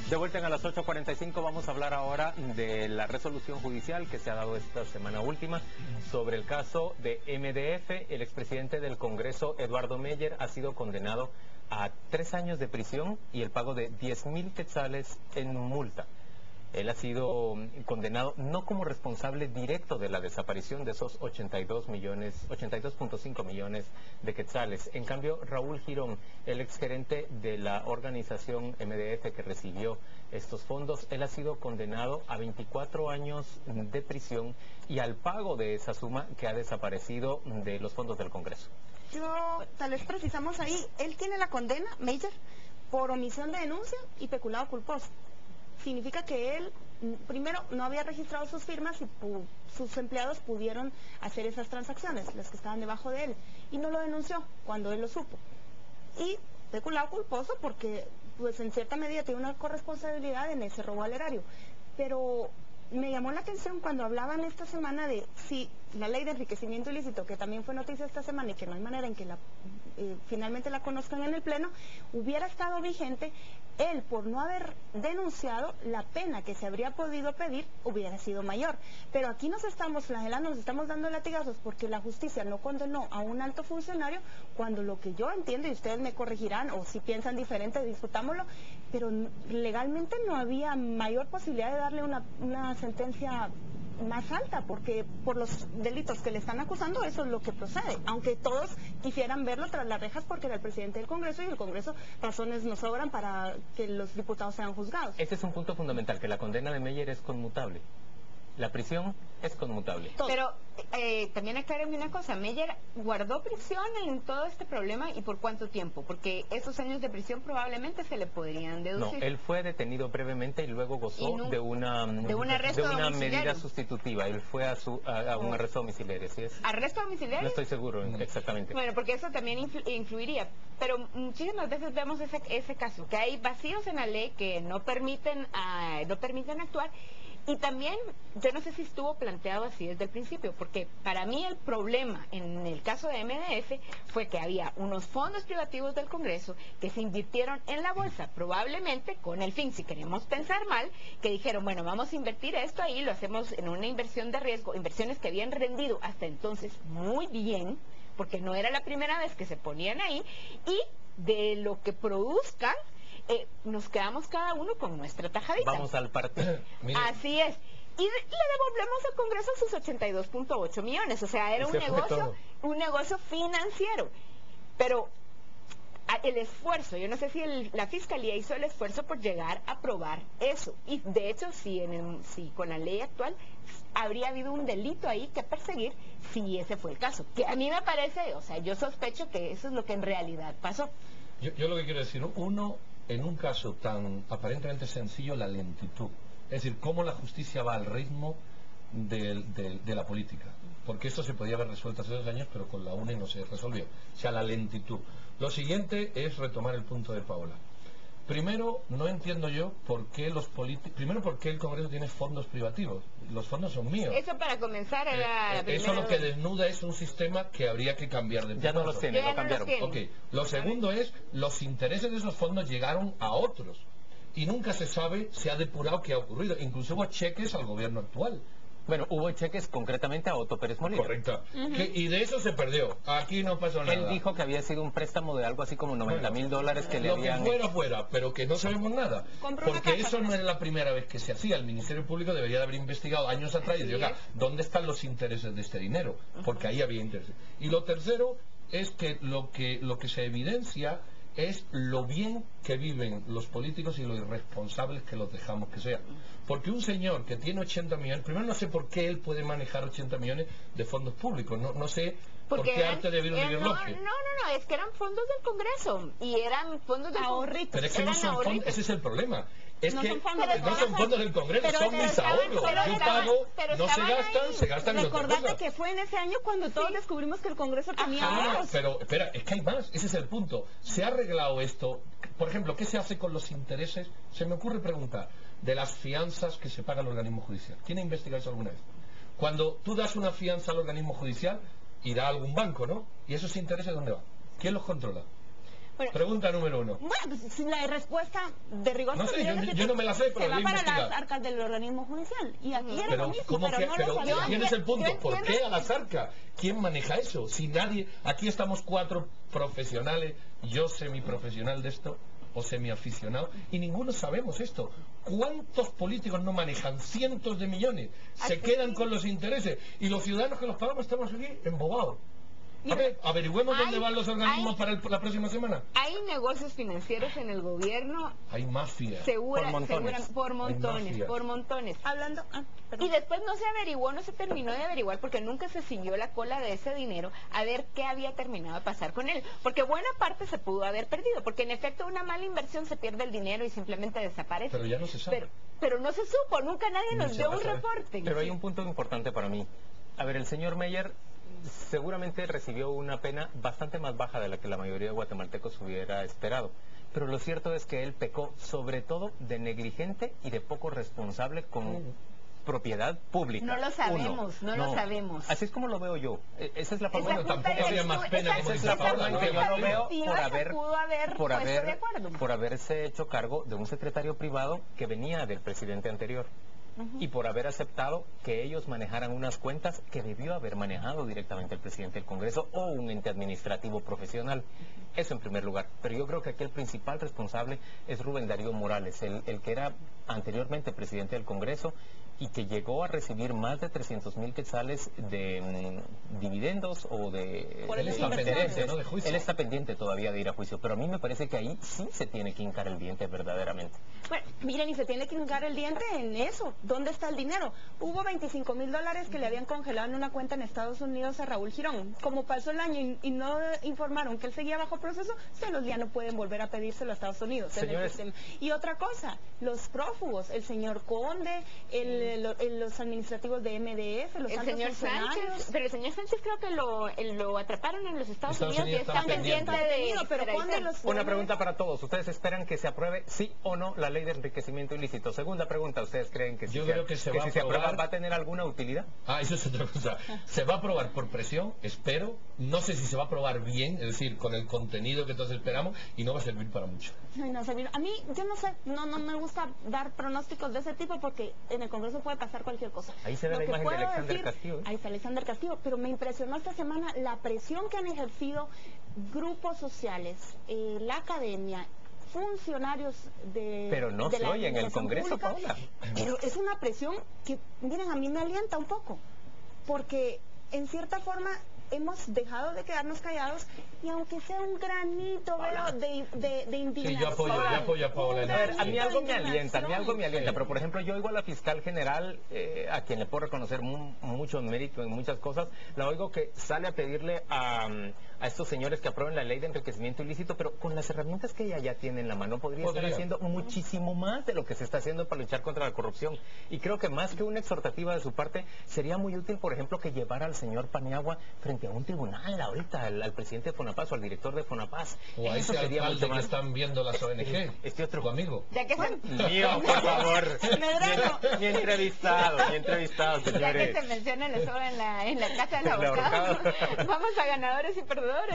De vuelta a las 8:45 vamos a hablar ahora de la resolución judicial que se ha dado esta semana última sobre el caso de MDF. El expresidente del Congreso, Eduardo Meyer, ha sido condenado a 3 años de prisión y el pago de 10.000 quetzales en multa. Él ha sido condenado no como responsable directo de la desaparición de esos 82.5 millones de quetzales. En cambio, Raúl Girón, el exgerente de la organización MDF que recibió estos fondos, él ha sido condenado a 24 años de prisión y al pago de esa suma que ha desaparecido de los fondos del Congreso. Tal vez precisamos ahí, él tiene la condena, Meyer, por omisión de denuncia y peculado culposo. Significa que él, primero, no había registrado sus firmas y sus empleados pudieron hacer esas transacciones, las que estaban debajo de él, y no lo denunció cuando él lo supo. Y peculado culposo porque, pues en cierta medida, tiene una corresponsabilidad en ese robo al erario. Pero me llamó la atención cuando hablaban esta semana de si la ley de enriquecimiento ilícito, que también fue noticia esta semana y que no hay manera en que finalmente la conozcan en el Pleno, hubiera estado vigente, él por no haber denunciado, la pena que se habría podido pedir hubiera sido mayor. Pero aquí nos estamos flagelando, nos estamos dando latigazos porque la justicia no condenó a un alto funcionario, cuando lo que yo entiendo, y ustedes me corregirán, o si piensan diferente, discutámoslo, pero legalmente no había mayor posibilidad de darle una sentencia más alta, porque por los delitos que le están acusando eso es lo que procede, aunque todos quisieran verlo tras las rejas porque era el presidente del Congreso y el Congreso razones no sobran para que los diputados sean juzgados. Este es un punto fundamental, que la condena de Meyer es conmutable. La prisión es conmutable. Pero también aclárenme una cosa, Meyer guardó prisión en todo este problema, ¿y por cuánto tiempo? Porque esos años de prisión probablemente se le podrían deducir. No, él fue detenido brevemente y luego gozó de una medida sustitutiva. Él fue a un arresto domiciliario, ¿sí es? ¿Arresto domiciliario? No estoy seguro exactamente. Bueno, porque eso también influiría. Pero muchísimas veces vemos ese caso, que hay vacíos en la ley que no permiten actuar. Y también, yo no sé si estuvo planteado así desde el principio, porque para mí el problema en el caso de MDF fue que había unos fondos privativos del Congreso que se invirtieron en la bolsa, probablemente con el fin, si queremos pensar mal, que dijeron, bueno, vamos a invertir esto ahí, lo hacemos en una inversión de riesgo, inversiones que habían rendido hasta entonces muy bien, porque no era la primera vez que se ponían ahí, y de lo que produzcan, nos quedamos cada uno con nuestra tajadita. Vamos al partido. Así es. Y le devolvemos al Congreso sus 82.8 millones. O sea, era un negocio financiero. Pero el esfuerzo, yo no sé si la Fiscalía hizo el esfuerzo por llegar a probar eso. Y de hecho, si con la ley actual habría habido un delito ahí que perseguir, si ese fue el caso. Que a mí me parece, o sea, yo sospecho que eso es lo que en realidad pasó. Yo lo que quiero decir, en un caso tan aparentemente sencillo, la lentitud. Es decir, cómo la justicia va al ritmo de la política. Porque esto se podía haber resuelto hace 2 años, pero con la UNE no se resolvió. O sea, la lentitud. Lo siguiente es retomar el punto de Paola. Primero, no entiendo yo por qué Primero, por qué el Congreso tiene fondos privativos. Los fondos son míos. Eso para comenzar era eso lo que desnuda es un sistema que habría que cambiar de Ya no los tiene, lo cambiaron. Okay. Lo segundo es, los intereses de esos fondos llegaron a otros. Y nunca se sabe, se ha depurado qué ha ocurrido. Incluso hubo cheques al gobierno actual. Bueno, hubo cheques concretamente a Otto Pérez Molina. Correcto. Y de eso se perdió. Aquí no pasó nada. Él dijo que había sido un préstamo de algo así como $90.000 que le habían... Lo que fuera, pero que no sabemos nada. Porque eso no es la primera vez que se hacía. El Ministerio Público debería de haber investigado años atrás y decir, oiga, ¿dónde están los intereses de este dinero? Porque ahí había intereses. Y lo tercero es que lo que se evidencia es lo bien que viven los políticos y lo irresponsables que los dejamos que sean. Porque un señor que tiene 80 millones, primero no sé por qué él puede manejar 80 millones de fondos públicos, no sé por qué arte de vivir no, es que eran fondos del Congreso y eran fondos de ahorritos. Pero es que no son fondos, ese es el problema. Es no que son fondos del Congreso, son mis ahorros. Yo pago, no se gastan en otras cosas. Recordate que fue en ese año cuando todos descubrimos que el Congreso tenía ahorros. Pero espera, es que hay más, ese es el punto. Se ha arreglado esto. Por ejemplo, ¿qué se hace con los intereses? Se me ocurre preguntar, de las fianzas que se paga al organismo judicial. ¿Quién ha investigado eso alguna vez? Cuando tú das una fianza al organismo judicial, irá a algún banco, ¿no? ¿Y esos intereses dónde van? ¿Quién los controla? Bueno, pregunta número 1. Bueno, pues si la respuesta de rigor... No sé, yo no me la sé, pero se la va he para investigado. las arcas del organismo judicial. Y aquí era Pero, lo mismo, ¿cómo pero que, no pero lo sabía. tienes el punto? yo ¿Por entiendo. qué a las arcas? ¿Quién maneja eso? Si nadie... Aquí estamos 4 profesionales, yo semiprofesional de esto, o semiaficionado, y ninguno sabemos esto. ¿Cuántos políticos no manejan cientos de millones? Se quedan con los intereses, y los ciudadanos que los pagamos estamos aquí embobados. A ver, averigüemos dónde van los organismos para la próxima semana. Hay negocios financieros en el gobierno. Hay mafia. Por Hay montones, mafia. por montones. Hablando... Y después no se averiguó, no se terminó de averiguar porque nunca se siguió la cola de ese dinero a ver qué había terminado de pasar con él. Porque buena parte se pudo haber perdido, porque en efecto una mala inversión se pierde el dinero y simplemente desaparece. Pero ya no se sabe. Pero no se supo, nunca nadie nos dio un reporte. Pero hay un punto importante para mí. A ver, el señor Meyer seguramente recibió una pena bastante más baja de la que la mayoría de guatemaltecos hubiera esperado. Pero lo cierto es que él pecó sobre todo de negligente y de poco responsable con propiedad pública. No lo sabemos, no lo sabemos. Así es como lo veo yo. Esa es la forma. Bueno, tampoco había más pena, Esa es la forma en que yo lo veo por haberse hecho cargo de un secretario privado que venía del presidente anterior. Y por haber aceptado que ellos manejaran unas cuentas que debió haber manejado directamente el presidente del Congreso o un ente administrativo profesional. Eso en primer lugar. Pero yo creo que aquí el principal responsable es Rubén Darío Morales, el que era anteriormente presidente del Congreso y que llegó a recibir más de 300,000 quetzales de dividendos o de... Él está pendiente, ¿no?, de juicio. Él está pendiente todavía de ir a juicio, pero a mí me parece que ahí sí se tiene que hincar el diente verdaderamente. Bueno, miren, y se tiene que hincar el diente en eso. ¿Dónde está el dinero? Hubo $25,000 que le habían congelado en una cuenta en Estados Unidos a Raúl Girón. Como pasó el año y no informaron que él seguía bajo proceso, celos ya no pueden volver a pedírselo a Estados Unidos. Señores. Y otra cosa, los prófugos, el señor Conde, los administrativos de MDF, los el altos señor funcionarios. Sánchez, pero el señor Sánchez creo que lo atraparon en los Estados Unidos y están pendientes de pero Conde los... Una pregunta para todos. ¿Ustedes esperan que se apruebe sí o no la ley de enriquecimiento ilícito? Segunda pregunta, ¿ustedes creen que si se aprueba va a tener alguna utilidad? Eso es otra cosa. Se va a aprobar por presión, espero. No sé si se va a aprobar bien, es decir, con el contenido que todos esperamos, y no va a servir para mucho. Ay, no, a mí, yo no sé, no me gusta dar pronósticos de ese tipo porque en el Congreso puede pasar cualquier cosa. Ahí se ve la imagen de Alexander Castillo. Ahí está Alexander Castillo, pero me impresionó esta semana la presión que han ejercido grupos sociales, la academia, funcionarios de... Pero no se oye en el Congreso, Paola. Pero es una presión que, miren, a mí me alienta un poco, porque en cierta forma hemos dejado de quedarnos callados y aunque sea un granito de indignación. Sí, yo apoyo a Paola. A ver, a mí algo me alienta, pero por ejemplo yo oigo a la fiscal general, a quien le puedo reconocer mucho mérito en muchas cosas, la oigo que sale a pedirle a estos señores que aprueben la ley de enriquecimiento ilícito, pero con las herramientas que ella ya tiene en la mano podría estar haciendo muchísimo más de lo que se está haciendo para luchar contra la corrupción. Y creo que más que una exhortativa de su parte, sería muy útil, por ejemplo, que llevara al señor Paniagua frente a un tribunal ahorita, al presidente de Fonapaz o al director de Fonapaz. O a ese alcalde que están viendo las ONG. Este otro tu amigo. Ya que Mío, por favor. Ni entrevistado, señores. Ya que se menciona el en la casa del abogado. Vamos a ganadores y perdedores.